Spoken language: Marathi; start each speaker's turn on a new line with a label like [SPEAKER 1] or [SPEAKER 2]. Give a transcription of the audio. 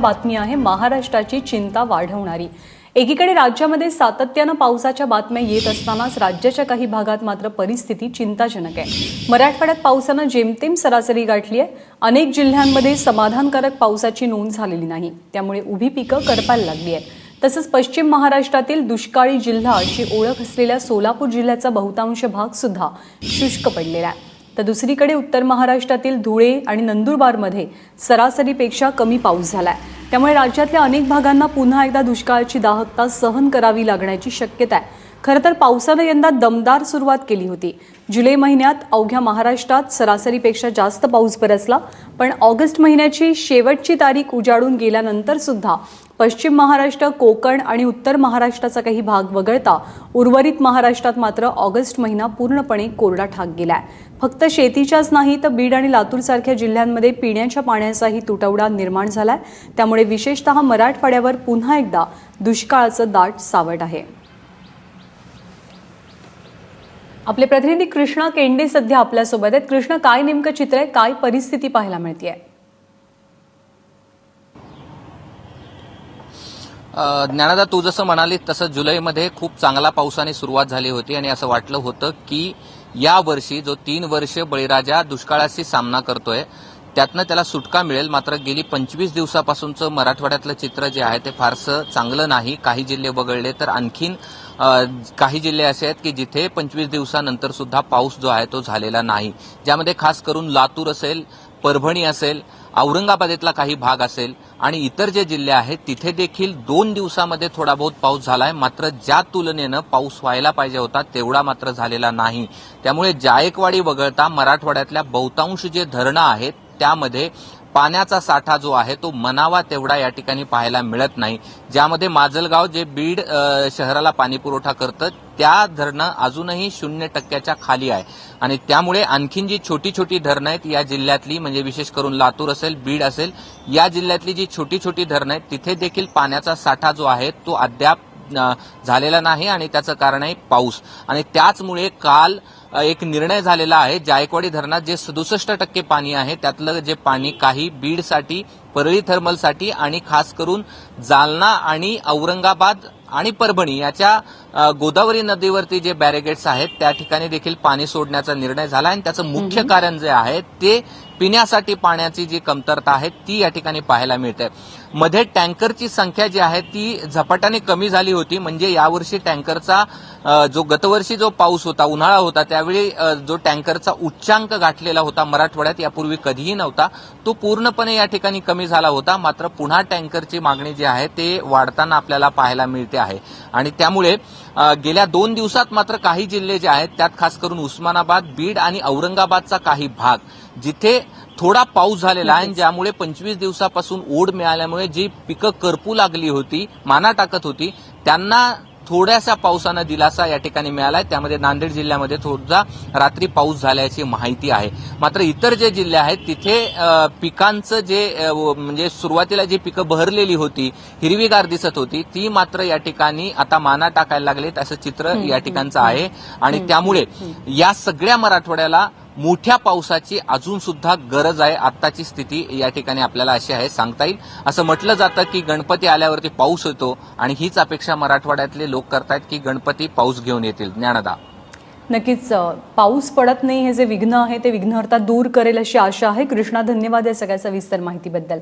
[SPEAKER 1] बातमी आहे महाराष्ट्राची चिंता वाढवणारी। एकीकडे राज्यामध्ये सातत्याने पावसाच्या बातम्या येत असतानाच राज्याच्या काही भागात मात्र परिस्थिती चिंताजनक आहे। मराठवाड्यात पावसाने जेमतेम सरासरी गाठली आहे। अनेक जिल्ह्यांमध्ये समाधानकारक पावसाची नोंद झालेली नाही, त्यामुळे उभी पिकं करपायला लागली आहेत। तसंच पश्चिम महाराष्ट्रातील दुष्काळी जिल्हा अशी ओळख असलेल्या सोलापूर जिल्ह्याचा बहुतांश भाग सुद्धा शुष्क पडलेला आहे। तर दुसरीकडे उत्तर महाराष्ट्रातील धुळे आणि नंदुरबारमध्ये सरासरीपेक्षा कमी पाऊस झालाय, त्यामुळे राज्यातल्या अनेक भागांना पुन्हा एकदा दुष्काळाची दाहकता सहन करावी लागण्याची शक्यता आहे। खरं तर पावसाने यंदा दमदार सुरुवात केली होती। जुलै महिन्यात अवघ्या महाराष्ट्रात सरासरीपेक्षा जास्त पाऊस बरसला, पण ऑगस्ट महिन्याची शेवटची तारीख उजाडून गेल्यानंतर सुद्धा पश्चिम महाराष्ट्र, कोकण आणि उत्तर महाराष्ट्राचा काही भाग वगळता उर्वरित महाराष्ट्रात मात्र ऑगस्ट महिना पूर्णपणे कोरडा ठाक गेलाय। फक्त शेतीच्याच नाही तर बीड आणि लातूर सारख्या जिल्ह्यांमध्ये पिण्याच्या पाण्याचाही तुटवडा निर्माण झालाय, त्यामुळे विशेषतः मराठवाड्यावर पुन्हा एकदा दुष्काळाचं दाट सावट आहे। आपले प्रतिनिधी कृष्णा केंडे सध्या आपल्यासोबत आहेत। कृष्णा, काय नेमकं चित्र आहे, काय परिस्थिती पाहायला मिळतेय?
[SPEAKER 2] ज्ञानदा, तू जसं म्हणाली तसं जुलैमध्ये खूप चांगला पावसाने सुरुवात झाली होती आणि असं वाटलं होतं की या वर्षी जो 3 वर्ष बळीराजा दुष्काळाशी सामना करतोय त्यातनं त्याला सुटका मिळेल। मात्र गेली 25 दिवसापासूनचं मराठवाड्यातलं चित्र जे आहे ते फारसं चांगलं नाही। काही जिल्हे वगळले तर आणखीन काही जिल्हे असे आहेत की जिथे 25 दिवसानंतर सुद्धा पाऊस जो आहे तो झालेला नाही, ज्यामध्ये खास करून लातूर असेल, परभणी असेल, औरंगाबादेतला काही भाग असेल आणि इतर जे जिल्हे आहेत तिथे देखील 2 दिवसामध्ये थोडा बहुत पाऊस झालाय। मात्र ज्या तुलनेनं पाऊस व्हायला पाहिजे होता तेवढा मात्र झालेला नाही। त्यामुळे जायकवाडी वगळता मराठवाड्यातल्या बहुतांश जे धरणं आहेत त्यामध्ये पाण्याचा साठा जो आहे तो मनावा तेवढा या ठिकाणी पाहायला मिळत नाही। ज्यामध्ये माजलगाव जे बीड शहराला पाणी पुरवठा करतं त्या धरणं अजूनही 0% खाली आहे आणि त्यामुळे आणखीन जी छोटी छोटी धरणं आहेत या जिल्ह्यातली, म्हणजे विशेष करून लातूर असेल, बीड असेल, या जिल्ह्यातली जी छोटी छोटी धरणं आहेत तिथे देखील पाण्याचा साठा जो आहे तो अद्याप झालेला नाही आणि त्याचं कारण आहे पाऊस। आणि त्याचमुळे काल एक निर्णय झालेला आहे, जायकवाडी धरणात जे 67% पाणी आहे त्यातलं जे पाणी काही बीडसाठी, परळी थर्मलसाठी आणि खास करून जालना आणि औरंगाबाद आणि परभणी याच्या गोदावरी नदीवरती जे बॅरिगेट्स आहेत त्या ठिकाणी देखील पाणी सोडण्याचा निर्णय झाला आणि त्याचं मुख्य कारण जे आहे ते पिण्यासाठी पाण्याची जी कमतरता आहे ती या ठिकाणी पाहायला मिळते। मध्ये टँकरची संख्या जी आहे ती झपाट्याने कमी झाली होती, म्हणजे यावर्षी टँकरचा जो गतवर्षी जो पाऊस होता, उन्हाळा होता, त्यावेळी जो टँकरचा उच्चांक गाठलेला होता मराठवाड्यात यापूर्वी कधीही नव्हता, तो पूर्णपणे या ठिकाणी कमी झाला होता। मात्र पुन्हा टँकरची मागणी जी आहे ते वाढताना आपल्याला पाहायला मिळते आहे आणि त्यामुळे गेल्या 2 दिवसात मात्र काही जिल्हे जे आहेत त्यात खास करून उस्मानाबाद, बीड आणि औरंगाबादचा काही भाग जिथे थोडा पाऊस झालेला आहे, ज्यामुळे 25 दिवसापासून ओढ मिळाल्यामुळे जी पिकं करपू लागली होती, माना टाकत होती, त्यांना थोड्याशा पावसानं दिलासा या ठिकाणी मिळालाय। त्यामध्ये नांदेड जिल्ह्यामध्ये थोडा रात्री पाऊस झाल्याची माहिती आहे। मात्र इतर जे जिल्हे आहेत तिथे पिकांचं जे म्हणजे सुरुवातीला जी पिकं बहरलेली होती, हिरवीगार दिसत होती, ती मात्र या ठिकाणी आता माना टाकायला लागलेत असं चित्र या ठिकाणचं आहे आणि त्यामुळे या सगळ्या मराठवाड्याला मोठ्या पावसाची अजून सुद्धा गरज आहे। आत्ताची स्थिती या ठिकाणी आपल्याला अशी आहे, सांगता येईल असं म्हटलं जातं की गणपती आल्यावरती पाऊस येतो आणि हीच अपेक्षा मराठवाड्यातले लोक करतायत की गणपती पाऊस घेऊन येतील। ज्ञानदा,
[SPEAKER 1] नक्कीच पाऊस पडत नाही हे जे विघ्न आहे ते विघ्नहर्ता दूर करेल अशी आशा आहे। कृष्णा, धन्यवाद या सगळ्या सविस्तर माहितीबद्दल।